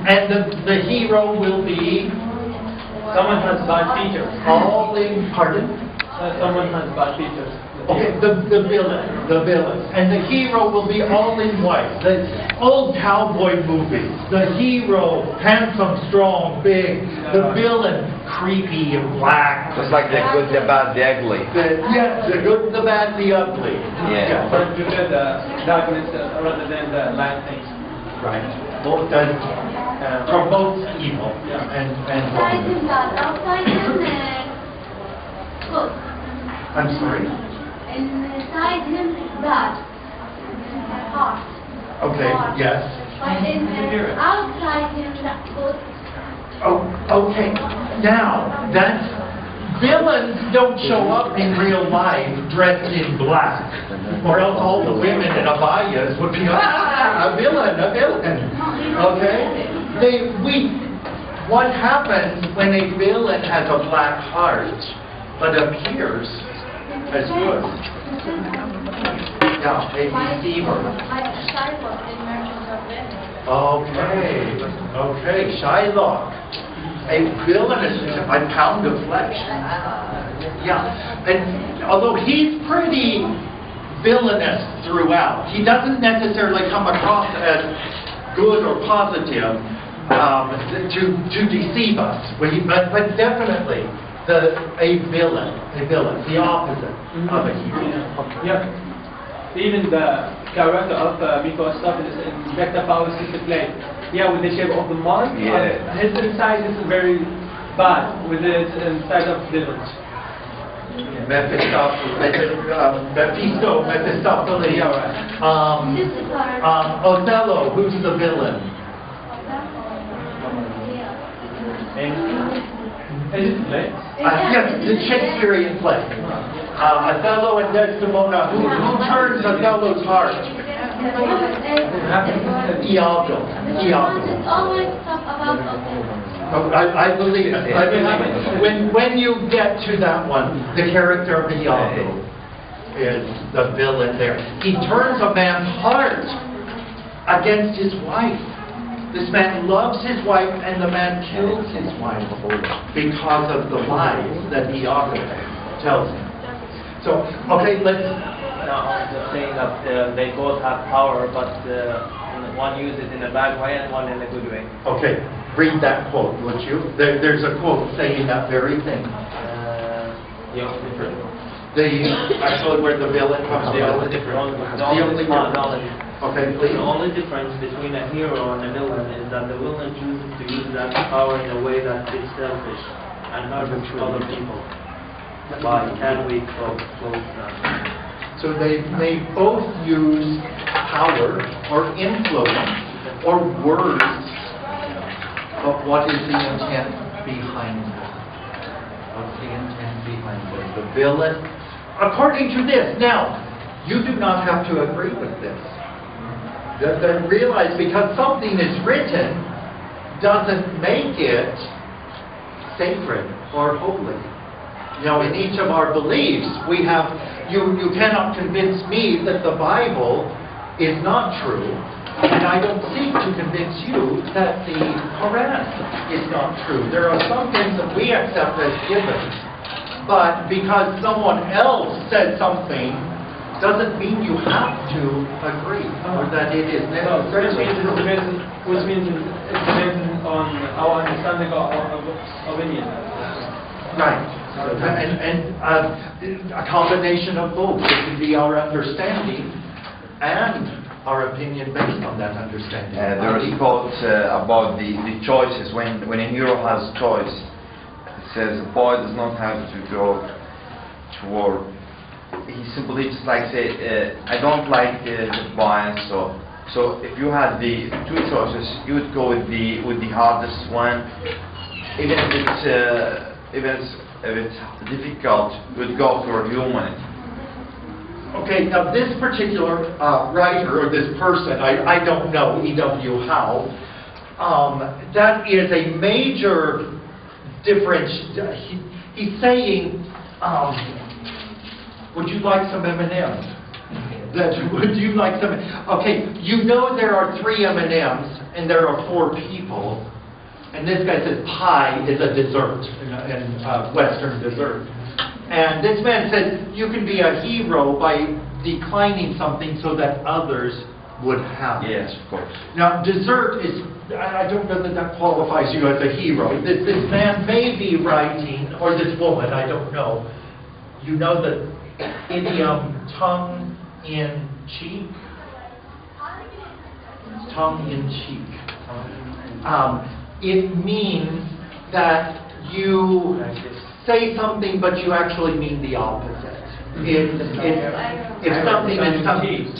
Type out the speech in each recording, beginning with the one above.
And the hero will be? Someone has bad features. All in, pardon? Someone has bad features. Okay, the villain. And the hero will be all in white. The old cowboy movies. The hero, handsome, strong, big. The villain, creepy and black. Just like the good, the bad, the ugly. Yes, the good, the bad, the ugly. Yeah. But you did the darkness rather than the light things. Right. Both that promotes evil. Yeah. And outside him, good. I'm sorry. Inside him is bad. Heart. Okay, Heart. yes. But outside him, that's good. Oh, okay. Now, that's villains don't show up in real life dressed in black, or else all the women in abayas would be a villain. Okay. What happens when a villain has a black heart but appears as good? Yeah, a deceiver. Like Shylock in Merchant of Venice. Okay, Shylock. A villainous, a pound of flesh. Yeah, and although he's pretty villainous throughout, he doesn't necessarily come across as good or positive to deceive us. But definitely a villain, the opposite of a hero. Yeah. Even the character of Aristophanes in Vector Powers display. Yeah, with the shape of the monk. Yeah. His inside is very bad with the inside of villains. Mephistopheles. Yeah, right. Othello, who's the villain? Is it play? Yes, the Shakespearean play. Othello and Desdemona. Who turns Othello's heart? Iago. It's always talk about I believe it. When you get to that one, the character of Iago is the villain there. He turns a man's heart against his wife. This man loves his wife, and the man kills his wife because of the lies that Iago tells him. So, okay, let's... No, I was just saying that they both have power, but one uses it in a bad way and one in a good way. Okay, read that quote, would you? There's a quote saying that very thing. Actually, where the villain comes The from. only difference. Okay, please. The only difference between a hero and a villain is that the villain chooses to use that power in a way that is selfish and hurts other people. But can we close that? So they may both use power or influence or words, but what is the intent behind that? What's the intent behind this? The villain, according to this. Now, you do not have to agree with this. Then realize because something is written doesn't make it sacred or holy. You know, in each of our beliefs, we have, you cannot convince me that the Bible is not true, and I don't seek to convince you that the Quran is not true. There are some things that we accept as given, but because someone else said something, doesn't mean you have to agree or that it is necessary. Which means it depends on our understanding of opinion. Right. And a combination of both. It can be our understanding and our opinion based on that understanding. There is quotes about the choices. When a hero has choice, it says a boy does not have to go to war. He simply just like say, I don't like the violence. So if you had the two choices, you would go with the hardest one, even if it's difficult. You would go for humanity. Okay, now this particular writer or this person, I don't know E.W. Howe. That is a major difference. He's saying. Would you like some M&M's? Would you like some? Okay, you know there are 3 M&Ms and there are 4 people, and this guy says pie is a dessert, and Western dessert. And this man says you can be a hero by declining something so that others would have it. Yes, of course. Now, dessert is, I don't know that that qualifies you as a hero. This man may be writing, or this woman, I don't know. You know the idiom tongue in cheek? Tongue in cheek. It means that you say something, but you actually mean the opposite. If something is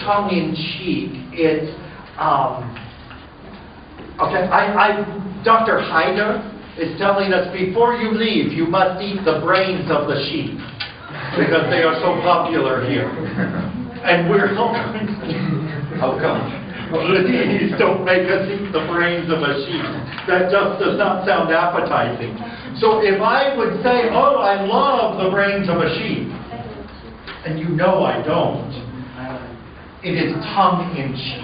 tongue in cheek, it's okay. Dr. Haider is telling us before you leave, you must eat the brains of the sheep because they are so popular here, and we're How come? Please don't make us eat the brains of a sheep. That just does not sound appetizing. So if I would say, oh, I love the brains of a sheep, and you know I don't, it is tongue in cheek.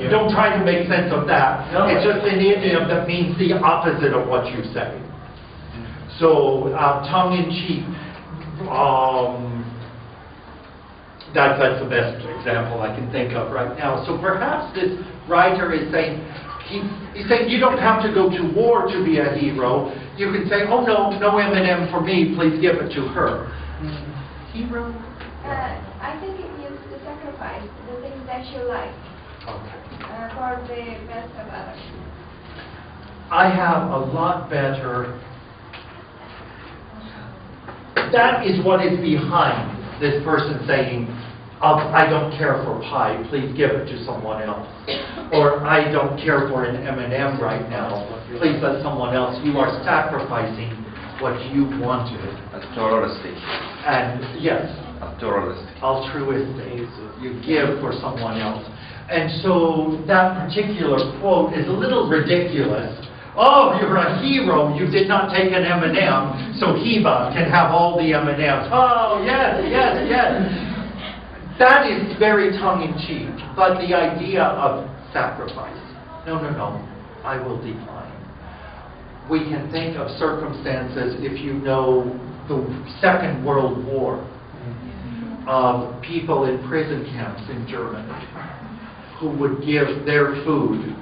Don't try to make sense of that. It's just an idiom that means the opposite of what you say. So tongue in cheek. That's the best example I can think of right now. So perhaps this writer is saying, he's saying you don't have to go to war to be a hero. You can say, oh no M&M for me, please give it to her. Hero? I think it means to sacrifice the things that you like for the best of others. I have a lot better. That is what is behind this person saying, I don't care for pie, please give it to someone else. Or I don't care for an M&M right now, please let someone else. You are sacrificing what you wanted. Altruistic. And yes, altruistic. You give for someone else. And so that particular quote is a little ridiculous. Oh, you're a hero. You did not take an M&M, so Heba can have all the M&Ms. Oh, yes, yes, yes. That is very tongue-in-cheek, but the idea of sacrifice. No, I will decline. We can think of circumstances, if you know the Second World War, of people in prison camps in Germany who would give their food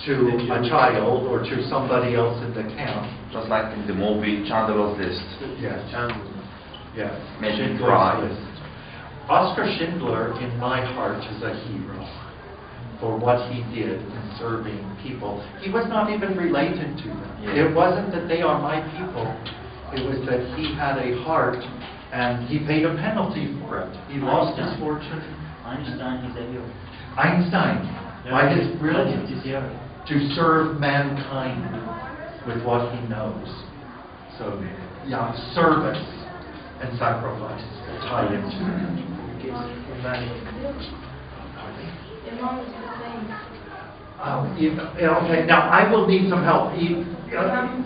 to a child or to somebody else in the camp. Just like in the movie Chandler's List. Yes. Yes. Mentioned pride. Oskar Schindler, in my heart, is a hero for what he did in serving people. He was not even related to them. Yeah. It wasn't that they are my people. It was that he had a heart and he paid a penalty for it. He lost his fortune. Einstein is a hero. Einstein, by his brilliance, to serve mankind with what he knows. So, yeah, service and sacrifice tie into it. Okay, now I will need some help. Imam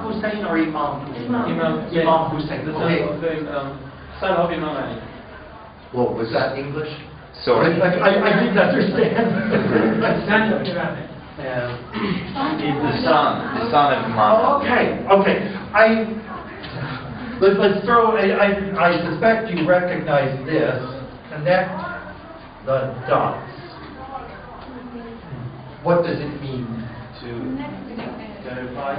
Hussein or Imam Hussein? Imam Hussein. Son of Imam Ali. Well, was that English? Sorry. I didn't understand. He's the son of Imam. Okay. Let's throw. I suspect you recognize this. Connect the dots. What does it mean to clarify?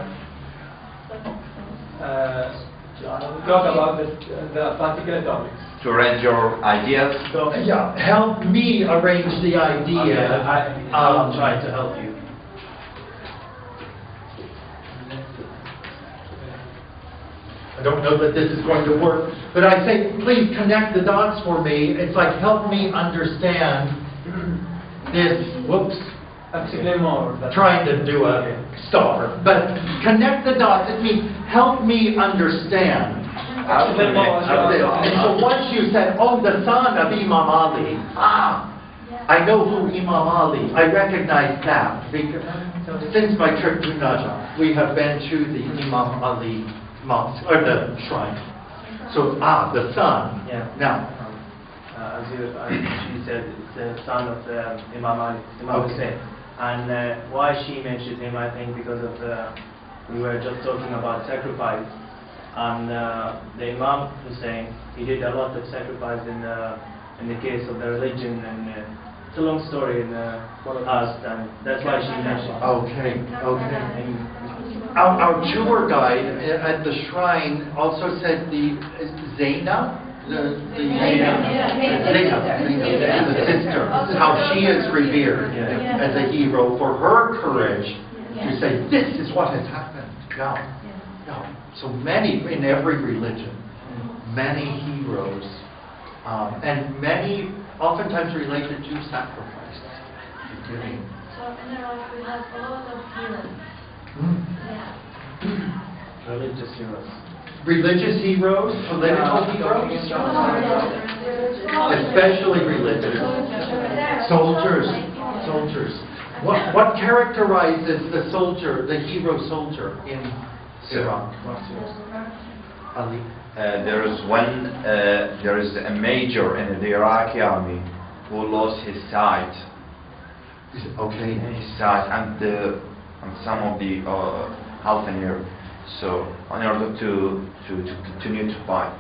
Talk about the particular topics. To arrange your ideas. Yeah, help me arrange the idea. Okay, I'll try to help you. I don't know that this is going to work, but I say, please connect the dots for me. It's like, help me understand this. Whoops. Trying to do a star. But connect the dots. It means help me understand. And so once you said, oh, the son of Imam Ali. I know who Imam Ali. I recognize that. Because since my trip to Najaf, we have been to the Imam Ali mosque, or the shrine. So, the son. Yeah. Now, As she said, it's the son of Imam Ali, Imam Okay. Hussein. And why she mentioned him, I think, because of we were just talking about sacrifice, and the Imam Hussein, he did a lot of sacrifice in the case of the religion, and it's a long story in the past, and that's why she mentioned. okay. Our tour guide at the shrine also said the Zainab, the sister, how she is revered as a hero for her courage to say, this is what has happened. Yeah. So many, in every religion, many heroes, and many oftentimes related to sacrifice, to giving. So in Iraq we have a lot of heroes. Yeah. Religious heroes. Religious heroes, political heroes, especially religious. Soldiers. What characterizes the soldier, the hero soldier in Iraq? Ali? There is a major in the Iraqi army who lost his sight. Okay. His sight and some of the half an ear. So in order to continue to fight.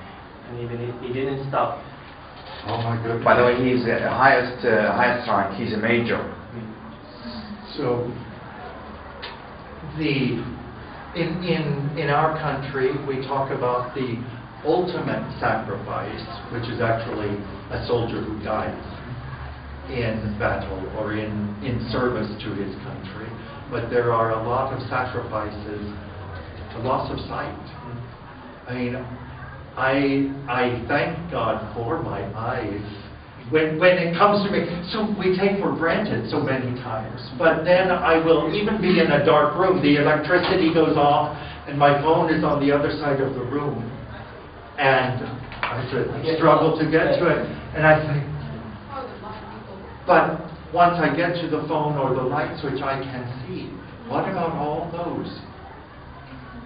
And even he didn't stop. Oh my goodness. By the way, he's the highest rank. He's a major. So in our country we talk about the ultimate sacrifice, which is actually a soldier who dies in battle or in service to his country. But there are a lot of sacrifices, the loss of sight. I mean, I thank God for my eyes. When it comes to me, so we take for granted so many times. But then I will even be in a dark room, the electricity goes off, and my phone is on the other side of the room, and I struggle to get to it, and I think, but once I get to the phone or the light switch, I can see. What about all those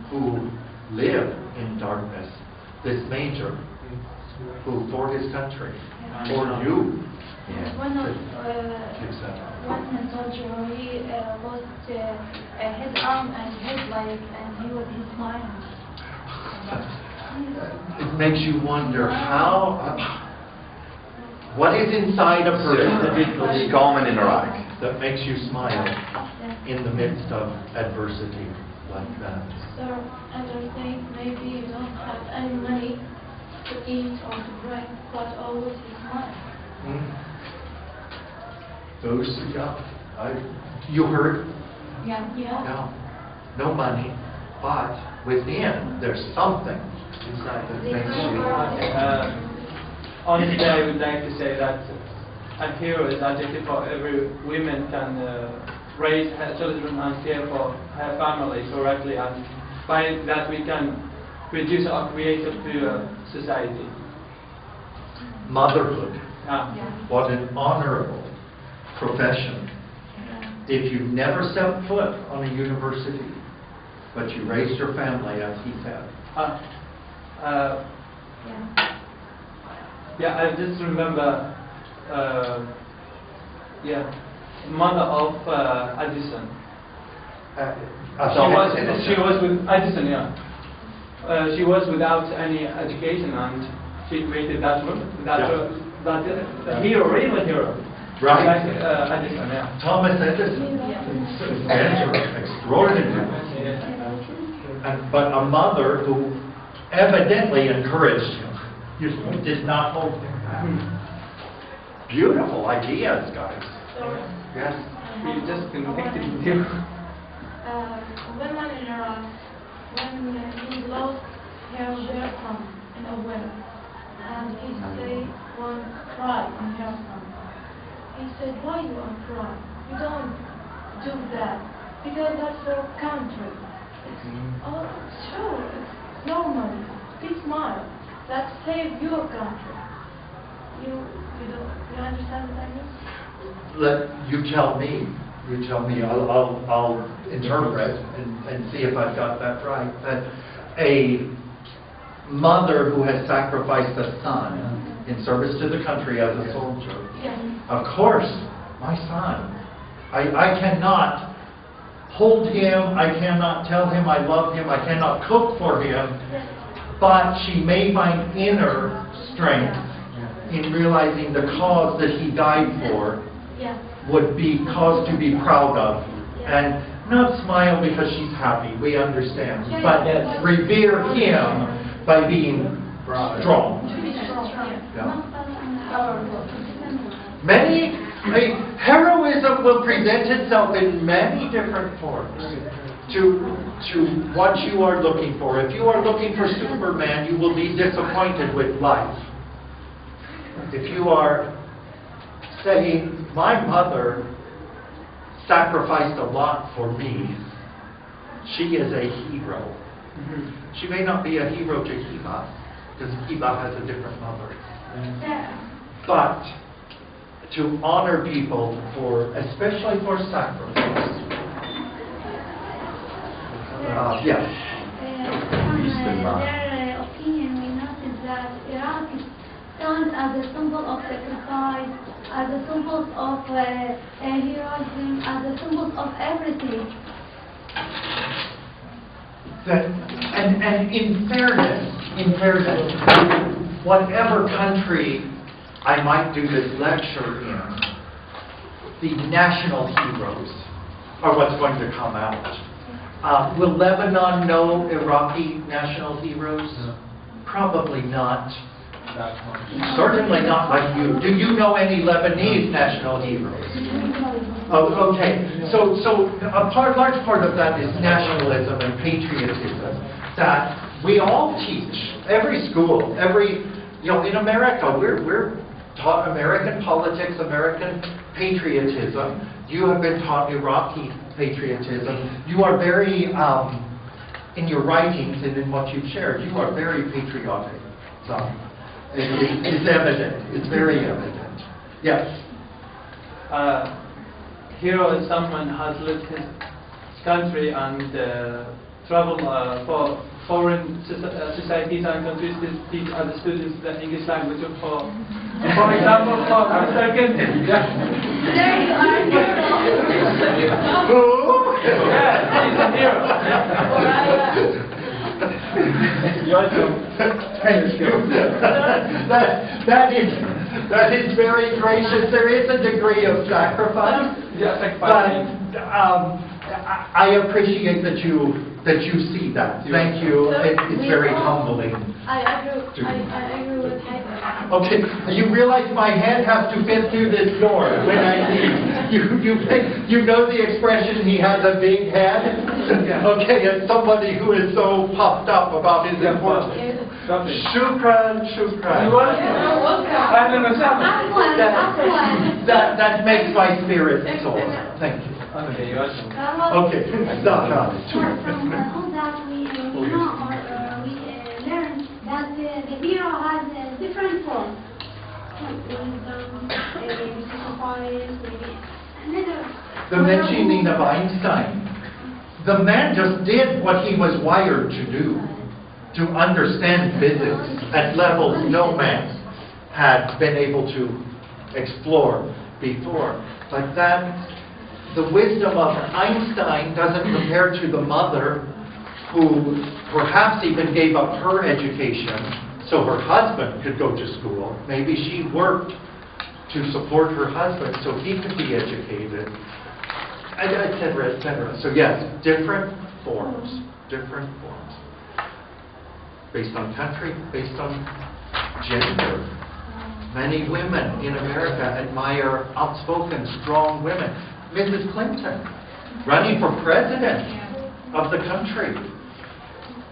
who live in darkness? This major, who for his country, for you, One gives that up. one soldier, he lost his arm and his leg, and he was his mind. It makes you wonder what is inside a person It's common in Iraq. that makes you smile in the midst of adversity like that. So, and I think maybe you don't have any money to eat or to drink, but always his mind. You heard? Yeah. No. No money, but within there's something Inside. that makes you. Honestly, I would like to say that a hero is adjective for every woman can raise her children and care for her family correctly, and by that we can produce or create a pure society. Motherhood. Yeah. What an honorable profession. If you've never set foot on a university, but you raised your family, as he said. Yeah, I just remember, mother of Edison. She was with Edison, she was without any education, and she created that hero, real hero. Right. Like Edison, yeah. Thomas Edison, extraordinary. But a mother who evidently encouraged him. You did not hold him back. Beautiful ideas, guys. Yes. We just connected with you. Women in Iraq, when he lost her son in a well, and he said, one cry on her son. He said, why you are crying? You don't do that, because that's your country. It's sure, it's normal. Be smile. That save your country. You understand what I mean? You tell me. You tell me. I'll interpret and see if I've got that right. That mother who has sacrificed a son in service to the country as a soldier. Yes. Of course, my son. I cannot hold him, I cannot tell him I love him, I cannot cook for him, but she may find inner strength in realizing the cause that he died for Yes. would be cause to be proud of. And not smile because she's happy, we understand, but revere him by being strong. To be strong. Yeah. Heroism will present itself in many different forms to what you are looking for. If you are looking for Superman, you will be disappointed with life. If you are saying, my mother sacrificed a lot for me, she is a hero. She may not be a hero to Hiba, because Hiba has a different mother. But to honor people for, especially for sacrifice. Yes. From their opinion, we noticed that Iraq stands as a symbol of sacrifice, as a symbol of heroism, as a symbol of everything. And in fairness, whatever country I might do this lecture in, the national heroes are what's going to come out. Will Lebanon know Iraqi national heroes? Probably not. Certainly not like you. Do you know any Lebanese national heroes? Oh, okay. So a large part of that is nationalism and patriotism that we all teach. Every school, in America, we're taught American politics, American patriotism. You have been taught Iraqi patriotism. You are very, in your writings and in what you've shared, you are very patriotic. So it's evident. It's very evident. Yes. Hero is someone who has left his country and traveled for foreign societies and countries to teach other students the English language. For example, for Mr. Kentn. There you are, hero. Who? Yeah, he's a hero. Thank you. That is very gracious. There is a degree of sacrifice. Yes, But I appreciate that you see that. Thank you. It's very humbling. I agree with Heather. Okay, you realize my head has to fit through this door when I leave. You know the expression, he has a big head? Okay, and somebody who is so puffed up about his importance. Shukran. That makes my spirit soar. Thank you. Okay, you're welcome. Okay, Zahra. From all that we know or we learn that the hero has different forms. Maybe sacrifice, maybe another. The mentioning of Einstein. The man just did what he was wired to do, to understand physics at levels no man had been able to explore before. But the wisdom of Einstein doesn't compare to the mother who perhaps even gave up her education so her husband could go to school. Maybe she worked to support her husband so he could be educated, et cetera, et cetera. So yes, different forms. Based on country, based on gender. Many women in America admire outspoken, strong women. Mrs. Clinton, running for president of the country.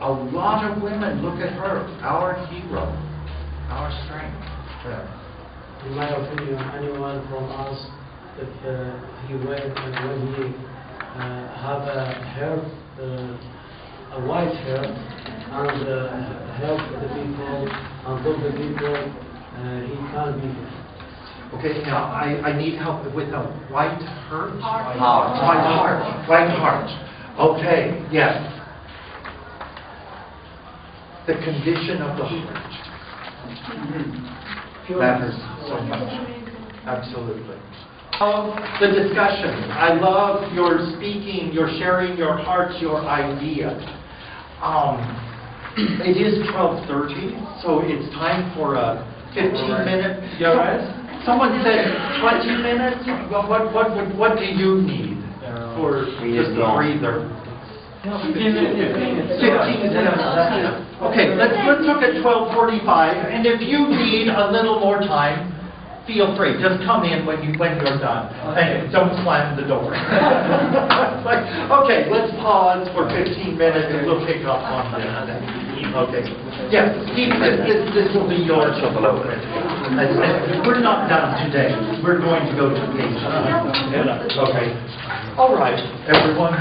A lot of women look at her, our hero, our strength. Yeah. In my opinion, anyone from us, if he went and when he have a hair, a white hair, and help the people and love the people, he can't be here. Okay, now I need help with a white heart. White heart. Okay, yes. the condition of the heart matters so much. Absolutely. The discussion. I love your speaking, your sharing your hearts, your ideas. It is 12:30, so it's time for a 15-minute. Someone said 20 minutes. What do you need for just a breather? 15 minutes. Okay, let's look at 12:45, and if you need a little more time, feel free. Just come in when you're done, and don't slam the door. Okay, let's pause for 15 minutes, and we'll pick up on this. Okay. Yes, Steve, this will be yours. We're not done today. We're going to go to page. Okay. All right, everyone.